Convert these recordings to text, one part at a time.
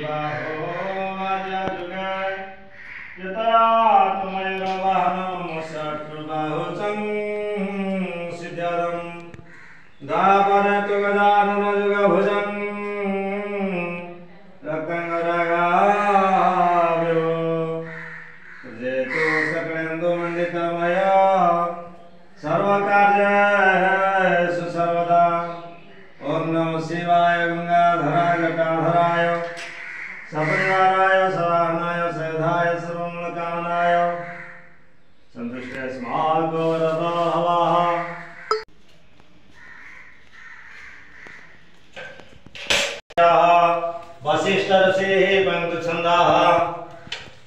बाहो आद्या जुगे यतया तुमैरवाहनं शत्रुबाहुचं सिद्ध्यर्थं दापरतु गजानन जुगभुजं रक्तंगरागाभ्यो जेतु सकलेन्दुमण्डितमया सर्वकार्येषु सर्वदा। ओम नमः शिवाय गंगाधराय जटाधराय सपरिवाराय सवाहनाय सयुधाय सर्वमंगलकामनाय संतुष्टे स्मार्तो वरदो हवाः। वसिष्ठ ऋषिः पंक्तिछन्दाः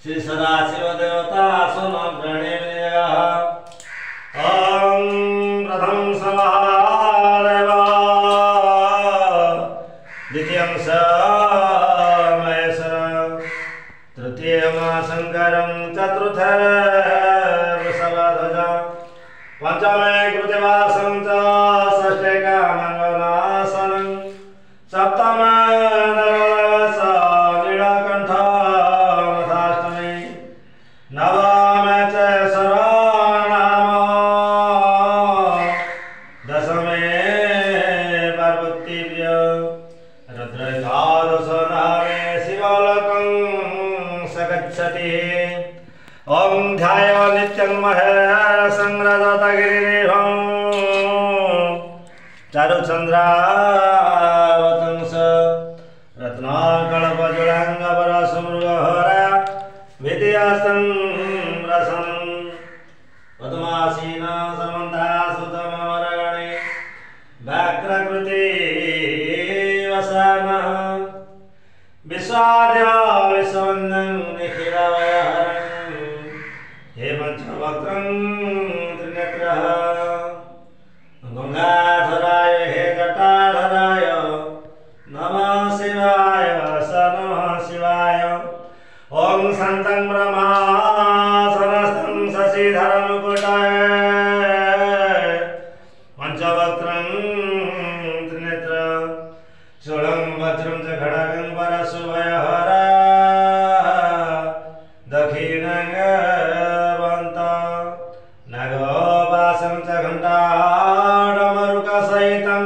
श्री सदाशिव देवता सोमग्रणेभ्यः ओम प्रथम समादेव द्वितीयं स महेश्वर तृतीयं शंकरं चतुर्थं वृषभध्वज पंचमे कृतिवासं च षष्ठे कामङ्गलनाशनं सप्तमे नवदश नीलकण्ठमथाष्टमे नवमे च शरणनाम दशमे पार्वतीभ्य रुद्रैकादशनामे शिवलोकं सगच्छति। ओम ध्याय नित्यं महेशं रजतगिरिनिभं चारुचन्द्रावतंस रत्नाकल्पजुडाङ्गपरसमृगहरा विद्यास्तं रसं पद्मासीन समन्तासुतमवरगणे व्याघ्रकृति वसानः विश्वाद्य विश्ववन्दं निखिलवयहरं हे पंचवक्त्रं त्रिनेत्रः गंगाधराय हे जटाधराय नमः शिवाय स नमः शिवाय। ओम शान्तं ब्रह्मासनस्थं शशिधरं मुकुटं पंचवक्त्रं त्रिनेत्रं शूलं वज्रं च खड्गं परशुभयहरा दक्षिणगवन्तं नागपाशं च घण्टाडमरुकसहितं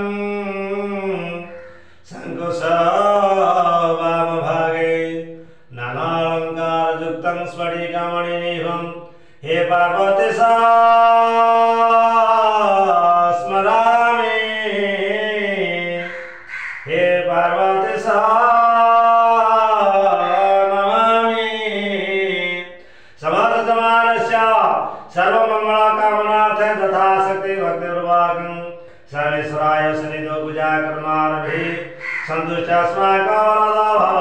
शङ्कुशवामभागे नानालङ्कारयुक्तं स्फटिकमणिनिभं हे पार्वती स्मरामि हे पार्वती नमामि। समर्थमानस्य सर्वमङ्गलकामनार्थे तथाशक्ति भक्तिर्वाक्ं सर्वेश्वराय शनिदो पूजा कर्मारभि सन्तुष्टस्माकं वरदो भव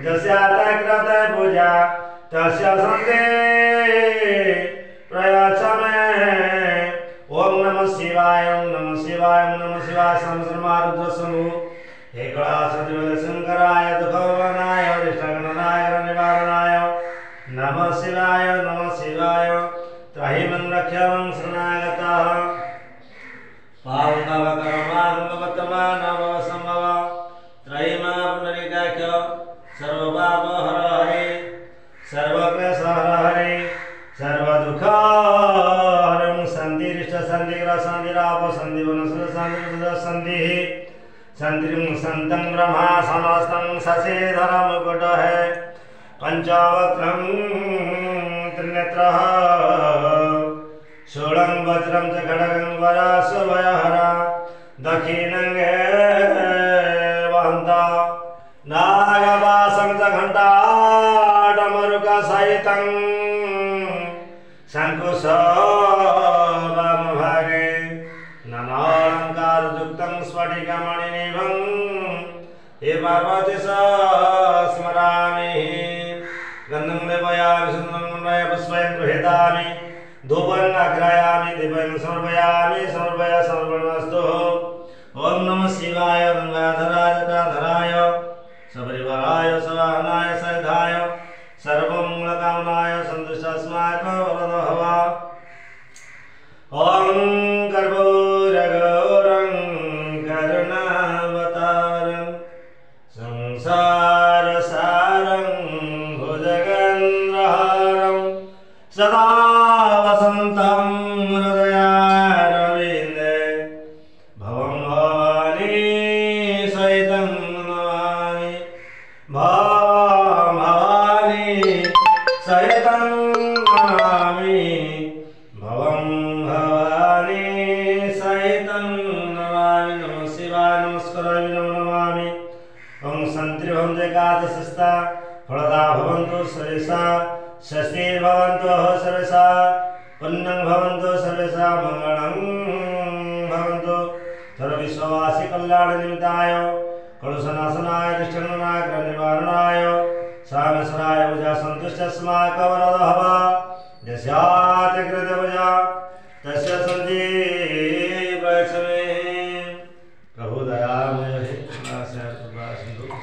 यस्याते कृते पूजा तस्य सन्ते प्रयच्छ मे। ओम नमः शिवाय ओम नमः शिवाय ओम नमः शिवाय सहस्रमारुद्रसमु हे कलाशंकराय दुःखवनाय अरिष्टगणनाय निवारणाय नमः शिवाय त्राहिमं रक्षमं शरणागतः पावनवकर्माङ्गवतमानवसम्भव त्रयीमा पुनरिकाख्य सर्वपापहर हरे सर्वक्लेशहर हरे सर्वदुःखहरं शान्तिरापशान्तिवनसंधिः शान्तिं सन्तं ब्रह्मासनस्थं शशिधरं मुकुटः पंचवक्त्रं त्रिनेत्रः शूलं वज्रं च खड्गं वरशुभयहरा दक्षिणङ्गे वहन्तं नागपाशं च घण्टाडमरुकसहितं शङ्कुशवामभागे नानालङ्कारयुक्तं स्फटिकमणिनिभं हे पार्वती स्मरामि। गन्धं लेपयामि सुगन्धं गन्धयामि पुष्पं गृहीतामि धूपं आघ्रायामि दीपं समर्पयामि समर्पणमस्तु। ओम नमः शिवाय गंगाधराय जटाधराय सपरिवाराय सवाहनाय सयुधाय सर्वमंगलकामनाय सन्तुष्टस्माकं वरदो भव। ओम कर्पूरगौरं करुणावतारं संसारसारं एकादशस्ता फलदा भवन्तु सर्वेषा षष्ठीर्भवन्तु सर्वेषा पुण्यं भवन्तु सर्वेषा मङ्गलं भवन्तु सर्वविश्ववासी कल्याण निमित्ताय कलुषनाशनाय दुष्टनाय ग्रहनिवारणाय सामेश्वराय पूजा सन्तुष्टस्माकवरदः भव यस्याति कृते पूजा तस्य सन्ति वैष्णवे प्रभु दयामय हे कृपा सिंधु